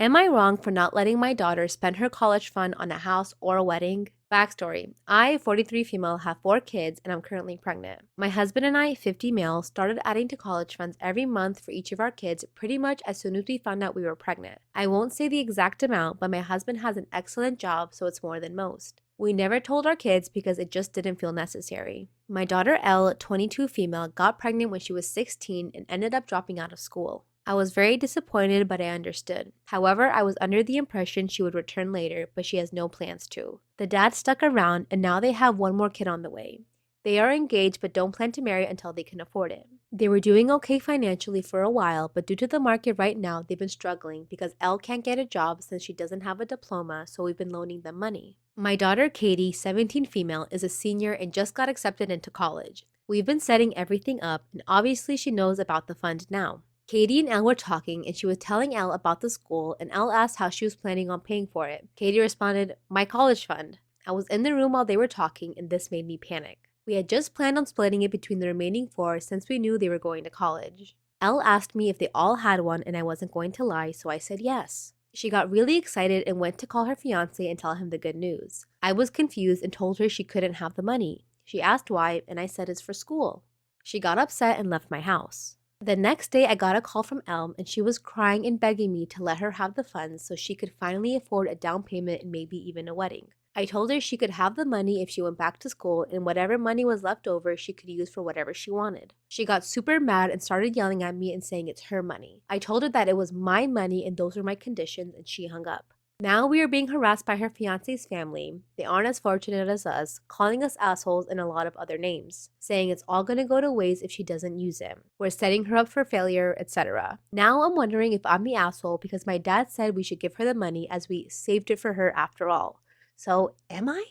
Am I wrong for not letting my daughter spend her college fund on a house or a wedding? Backstory: I, 43 female, have 4 kids and I'm currently pregnant. My husband and I, 50 male, started adding to college funds every month for each of our kids pretty much as soon as we found out we were pregnant. I won't say the exact amount, but my husband has an excellent job, so it's more than most. We never told our kids because it just didn't feel necessary. My daughter Elle, 22 female, got pregnant when she was 16 and ended up dropping out of school. I was very disappointed, but I understood. However, I was under the impression she would return later, but she has no plans to. The dad stuck around, and now they have one more kid on the way. They are engaged but don't plan to marry until they can afford it. They were doing okay financially for a while, but due to the market right now, they've been struggling because Elle can't get a job since she doesn't have a diploma, so we've been loaning them money. My daughter Katie, 17 female, is a senior and just got accepted into college. We've been setting everything up, and obviously she knows about the fund now. Katie and Elle were talking, and she was telling Elle about the school, and Elle asked how she was planning on paying for it. Katie responded, "My college fund." I was in the room while they were talking, and this made me panic. We had just planned on splitting it between the remaining 4 since we knew they were going to college. Elle asked me if they all had one, and I wasn't going to lie, so I said yes. She got really excited and went to call her fiancé and tell him the good news. I was confused and told her she couldn't have the money. She asked why, and I said it's for school. She got upset and left my house. The next day, I got a call from Elm, and she was crying and begging me to let her have the funds so she could finally afford a down payment and maybe even a wedding. I told her she could have the money if she went back to school, and whatever money was left over she could use for whatever she wanted. She got super mad and started yelling at me and saying it's her money. I told her that it was my money and those were my conditions, and she hung up. Now we are being harassed by her fiance's family. They aren't as fortunate as us, calling us assholes and a lot of other names, saying it's all gonna go to waste if she doesn't use it. We're setting her up for failure, etc. Now I'm wondering if I'm the asshole because my dad said we should give her the money as we saved it for her after all. So, am I?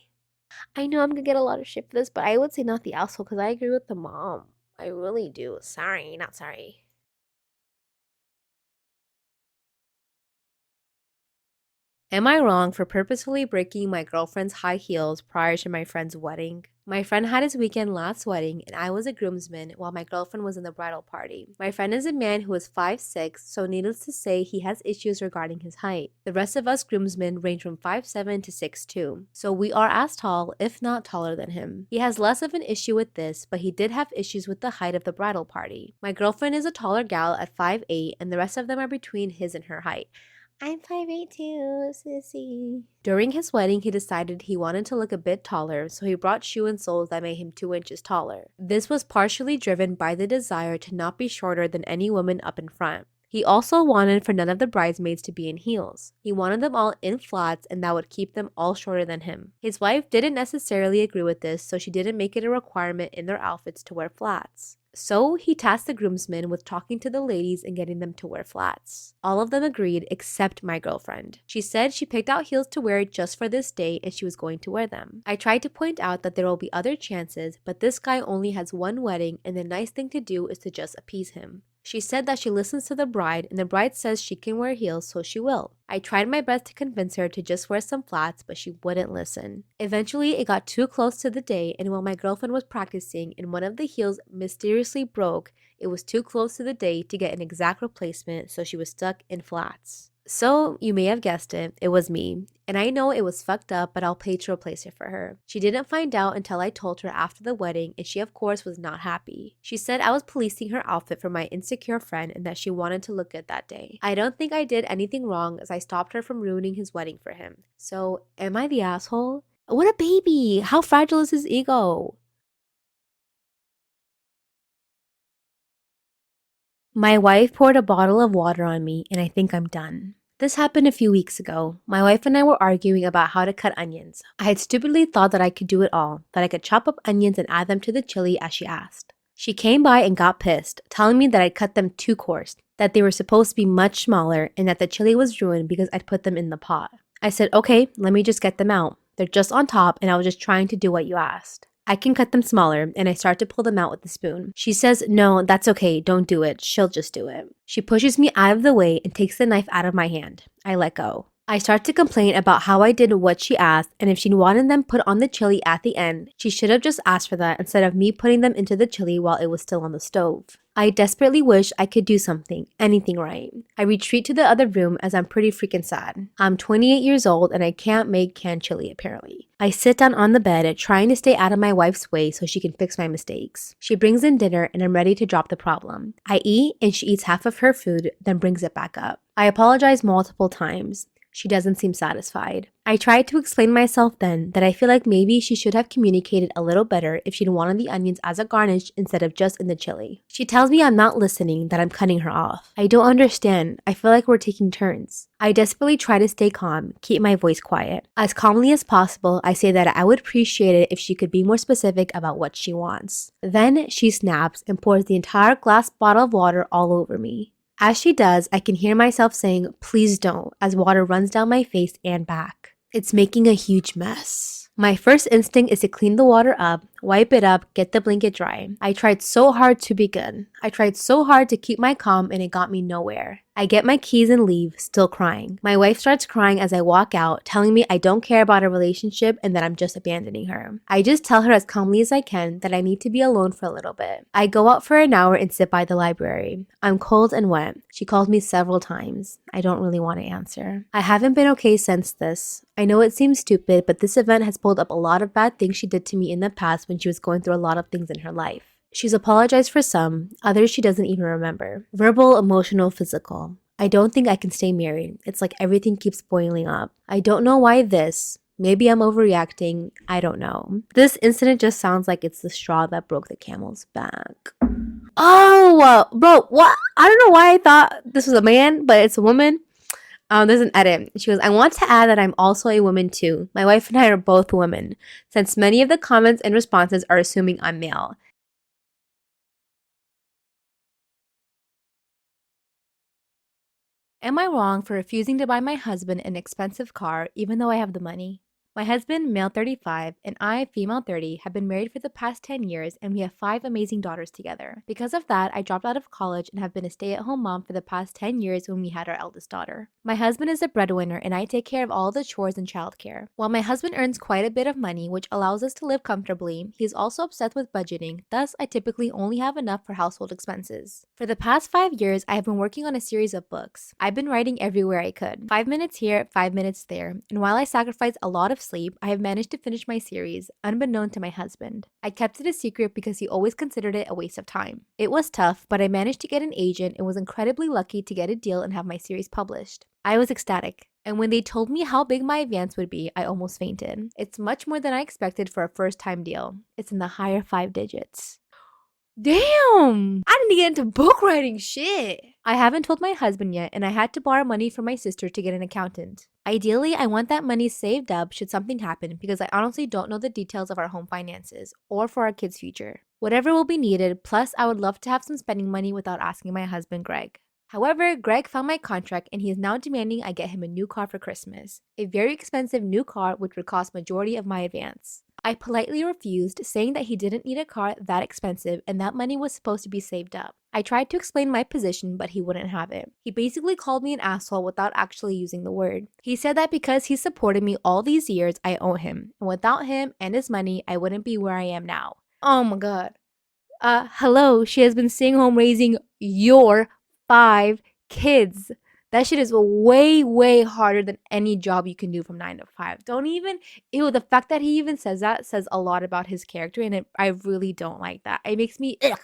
I know I'm gonna get a lot of shit for this, but I would say not the asshole because I agree with the mom. I really do. Sorry, not sorry. Am I wrong for purposefully breaking my girlfriend's high heels prior to my friend's wedding? My friend had his weekend last wedding and I was a groomsman while my girlfriend was in the bridal party. My friend is a man who is 5'6", so needless to say he has issues regarding his height. The rest of us groomsmen range from 5'7" to 6'2", so we are as tall, if not taller than him. He has less of an issue with this, but he did have issues with the height of the bridal party. My girlfriend is a taller gal at 5'8", and the rest of them are between his and her height. I'm 5'8" too, sissy. During his wedding, he decided he wanted to look a bit taller, so he brought shoe and soles that made him 2 inches taller. This was partially driven by the desire to not be shorter than any woman up in front. He also wanted for none of the bridesmaids to be in heels. He wanted them all in flats and that would keep them all shorter than him. His wife didn't necessarily agree with this, so she didn't make it a requirement in their outfits to wear flats. So he tasked the groomsmen with talking to the ladies and getting them to wear flats. All of them agreed except my girlfriend. She said she picked out heels to wear just for this day and she was going to wear them. I tried to point out that there will be other chances, but this guy only has one wedding and the nice thing to do is to just appease him. She said that she listens to the bride and the bride says she can wear heels, so she will. I tried my best to convince her to just wear some flats, but she wouldn't listen. Eventually, it got too close to the day, and while my girlfriend was practicing and one of the heels mysteriously broke, it was too close to the day to get an exact replacement, so she was stuck in flats. So, you may have guessed it, it was me. And I know it was fucked up, but I'll pay to replace it for her. She didn't find out until I told her after the wedding, and she of course was not happy. She said I was policing her outfit for my insecure friend and that she wanted to look good that day. I don't think I did anything wrong as I stopped her from ruining his wedding for him. So, am I the asshole? What a baby! How fragile is his ego? My wife poured a bottle of water on me, and I think I'm done. This happened a few weeks ago. My wife and I were arguing about how to cut onions. I had stupidly thought that I could do it all, that I could chop up onions and add them to the chili as she asked. She came by and got pissed, telling me that I'd cut them too coarse, that they were supposed to be much smaller, and that the chili was ruined because I'd put them in the pot. I said, okay, let me just get them out. They're just on top, and I was just trying to do what you asked. I can cut them smaller, and I start to pull them out with the spoon. She says, no, that's okay, don't do it, she'll just do it. She pushes me out of the way and takes the knife out of my hand. I let go. I start to complain about how I did what she asked, and if she wanted them put on the chili at the end, she should have just asked for that instead of me putting them into the chili while it was still on the stove. I desperately wish I could do something, anything right. I retreat to the other room as I'm pretty freaking sad. I'm 28 years old and I can't make canned chili apparently. I sit down on the bed trying to stay out of my wife's way so she can fix my mistakes. She brings in dinner and I'm ready to drop the problem. I eat and she eats half of her food, then brings it back up. I apologize multiple times. She doesn't seem satisfied. I tried to explain myself then that I feel like maybe she should have communicated a little better if she'd wanted the onions as a garnish instead of just in the chili. She tells me I'm not listening, that I'm cutting her off. I don't understand. I feel like we're taking turns. I desperately try to stay calm, keep my voice quiet. As calmly as possible, I say that I would appreciate it if she could be more specific about what she wants. Then she snaps and pours the entire glass bottle of water all over me. As she does, I can hear myself saying, "Please don't," as water runs down my face and back. It's making a huge mess. My first instinct is to clean the water up, wipe it up, get the blanket dry. I tried so hard to be good. I tried so hard to keep my calm and it got me nowhere. I get my keys and leave, still crying. My wife starts crying as I walk out, telling me I don't care about our relationship and that I'm just abandoning her. I just tell her as calmly as I can that I need to be alone for a little bit. I go out for an hour and sit by the library. I'm cold and wet. She calls me several times. I don't really want to answer. I haven't been okay since this. I know it seems stupid, but this event has pulled up a lot of bad things she did to me in the past when she was going through a lot of things in her life. She's apologized for some, others she doesn't even remember. Verbal, emotional, physical. I don't think I can stay married. It's like everything keeps boiling up. I don't know why this. Maybe I'm overreacting. I don't know. This incident just sounds like it's the straw that broke the camel's back. Oh, bro, what? I don't know why I thought this was a man, but it's a woman. There's an edit. She goes, "I want to add that I'm also a woman too. My wife and I are both women, since many of the comments and responses are assuming I'm male. Am I wrong for refusing to buy my husband an expensive car even though I have the money? My husband, male 35, and I, female 30, have been married for the past 10 years and we have 5 amazing daughters together. Because of that, I dropped out of college and have been a stay-at-home mom for the past 10 years when we had our eldest daughter. My husband is a breadwinner and I take care of all the chores and childcare. While my husband earns quite a bit of money, which allows us to live comfortably, he is also obsessed with budgeting, thus I typically only have enough for household expenses. For the past 5 years, I have been working on a series of books. I've been writing everywhere I could. 5 minutes here, 5 minutes there, and while I sacrifice a lot of sleep, I have managed to finish my series, unbeknown to my husband. I kept it a secret because he always considered it a waste of time. It was tough, but I managed to get an agent and was incredibly lucky to get a deal and have my series published. I was ecstatic. And when they told me how big my advance would be, I almost fainted. It's much more than I expected for a first-time deal. It's in the higher 5 digits. Damn! I didn't get into book writing shit! I haven't told my husband yet, and I had to borrow money from my sister to get an accountant. Ideally, I want that money saved up should something happen because I honestly don't know the details of our home finances or for our kids' future. Whatever will be needed, plus I would love to have some spending money without asking my husband, Greg. However, Greg found my contract and he is now demanding I get him a new car for Christmas. A very expensive new car which would cost majority of my advance. I politely refused, saying that he didn't need a car that expensive and that money was supposed to be saved up. I tried to explain my position, but he wouldn't have it. He basically called me an asshole without actually using the word. He said that because he supported me all these years, I owe him. And without him and his money, I wouldn't be where I am now. Oh my god. Hello, she has been staying home raising your 5 kids. That shit is way, way harder than any job you can do from 9 to 5. Don't even, ew, the fact that he even says that says a lot about his character, and I really don't like that. It makes me, ugh,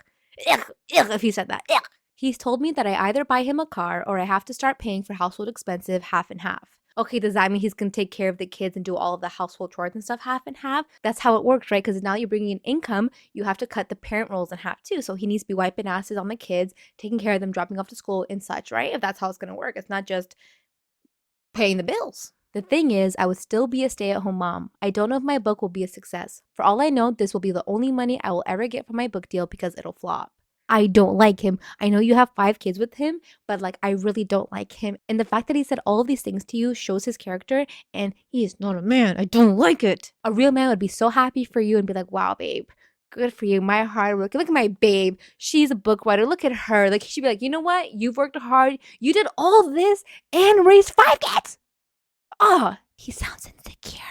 if he said that, ugh. He's told me that I either buy him a car or I have to start paying for household expenses half and half. Okay, does that mean he's gonna take care of the kids and do all of the household chores and stuff half and half? That's how it works, right? Because now you're bringing in income, you have to cut the parent roles in half too. So he needs to be wiping asses on the kids, taking care of them, dropping off to school and such, right? If that's how it's gonna work, it's not just paying the bills. The thing is, I would still be a stay-at-home mom. I don't know if my book will be a success. For all I know, this will be the only money I will ever get from my book deal because it'll flop. I don't like him. I know you have 5 kids with him, but like I really don't like him. And the fact that he said all of these things to you shows his character, and he is not a man. I don't like it. A real man would be so happy for you and be like, "Wow, babe. Good for you. My hard work. Look at my babe. She's a book writer. Look at her." Like, she'd be like, "You know what? You've worked hard. You did all this and raised 5 kids." Oh, he sounds insecure.